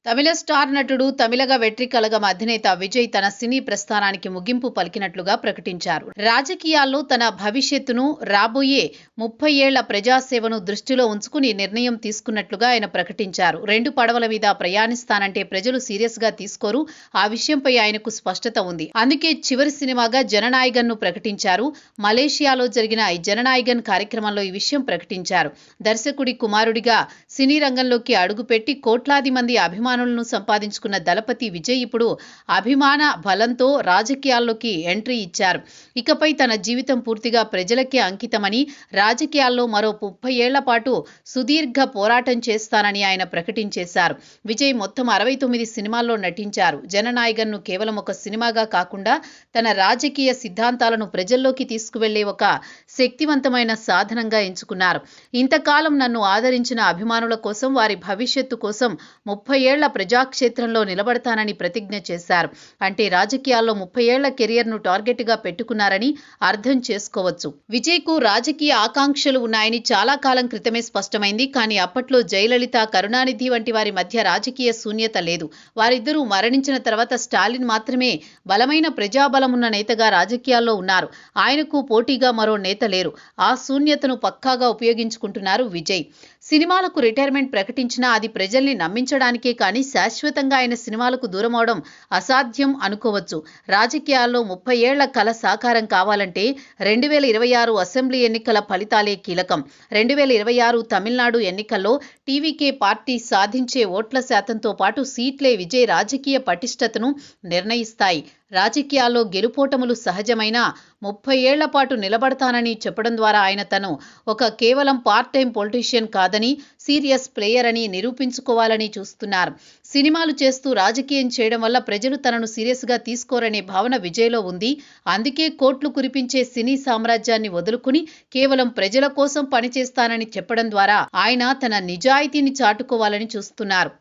తమిళ star నటుడు తమిళగ వెట్రి కళగం అధినేత విజయ్ తన సినీ ప్రస్థానానికి ముగింపు పలికినట్లుగా ప్రకటించారు. రాజకీయాల్లో తన భవిష్యత్తును రాబోయే 30 ఏళ్ల ప్రజాసేవను దృష్టిలో ఉంచుకుని నిర్ణయం తీసుకున్నట్లుగా ఆయన ప్రకటించారు. 2 పడవల మీద ప్రయాణిస్తానంటే ప్రజలు సీరియస్ గా తీసుకోరు. ఆ విషయంపై ఆయనకు స్పష్టత ఉంది. అందుకే చివరి సినిమాగా జననాయగన్ ను ప్రకటించారు. మలేషియాలో జరిగిన ఈ జననాయగన్ కార్యక్రమంలో ఈ విషయం ప్రకటించారు. దర్శకుడి కుమారుడిగా సినీ రంగంలోకి అడుగుపెట్టి కోట్లాది మంది అభిమానులను సంపాదించుకున్న దళపతి విజయ్ ఇప్పుడు అభిమాన బలంతో రాజకీయాల్లోకి ఎంట్రీ ఇచ్చారు. ఇకపై తన జీవితం పూర్తిగా ప్రజలకే అంకితమని, రాజకీయాల్లో మరో 30 ఏళ్ల పాటు సుదీర్ఘ పోరాటం చేస్తానని ఆయన ప్రకటించేశారు. విజయ్ మొత్తం 69 సినిమాల్లో నటించారు. జననాయగన్ ను కేవలం ఒక సినిమాగా కాకుండా తన రాజకీయ సిద్ధాంతాలను ప్రజల్లోకి తీసుకువెళ్లే ఒక శక్తివంతమైన సాధనంగా ఎంచుకున్నారు. ఇంతకాలం నన్ను ఆదరించిన అభిమానుల కోసం, వారి భవిష్యత్తు కోసం 30 ఏళ్ల ప్రజాక్షేత్రంలో నిలబడతానని ప్రతిజ్ఞ చేశారు. అంటే రాజకీయాల్లో 30 ఏళ్ల కెరియర్ ను టార్గెట్ గా పెట్టుకున్నారని అర్థం చేసుకోవచ్చు. విజయ్ కు రాజకీయ ఆకాంక్షలు ఉన్నాయని చాలా కాలం క్రితమే స్పష్టమైంది. కానీ అప్పట్లో జయలలిత, కరుణానిధి వంటి వారి మధ్య రాజకీయ శూన్యత లేదు. వారిద్దరూ మరణించిన తర్వాత స్టాలిన్ మాత్రమే బలమైన ప్రజాబలమున్న నేతగా రాజకీయాల్లో ఉన్నారు. ఆయనకు పోటీగా మరో నేత లేరు. ఆ శూన్యతను పక్కాగా ఉపయోగించుకుంటున్నారు విజయ్. సినిమాలకు రిటైర్మెంట్ ప్రకటించినా అది ప్రజల్ని నమ్మించడానికే కానీ శాశ్వతంగా ఆయన సినిమాలకు దూరమవడం అసాధ్యం అనుకోవచ్చు. రాజకీయాల్లో 30 ఏళ్ల కల సాకారం కావాలంటే 2026 అసెంబ్లీ ఎన్నికల ఫలితాలే కీలకం. 2026 తమిళనాడు ఎన్నికల్లో టీవీకే పార్టీ సాధించే ఓట్ల శాతంతో పాటు సీట్లే విజయ్ రాజకీయ పటిష్టతను నిర్ణయిస్తాయి. రాజకీయాల్లో గెలుపోటములు సహజమైన 30 ఏళ్ల పాటు నిలబడతానని చెప్పడం ద్వారా ఆయన తను ఒక కేవలం పార్ట్ టైం పొలిటీషియన్ కాదని, సీరియస్ ప్లేయర్ అని నిరూపించుకోవాలని చూస్తున్నారు. సినిమాలు చేస్తూ రాజకీయం చేయడం వల్ల ప్రజలు తనను సీరియస్ గా తీసుకోరనే భావన విజయ్లో ఉంది. అందుకే కోట్లు కురిపించే సినీ సామ్రాజ్యాన్ని వదులుకుని కేవలం ప్రజల కోసం పనిచేస్తానని చెప్పడం ద్వారా ఆయన తన నిజాయితీని చాటుకోవాలని చూస్తున్నారు.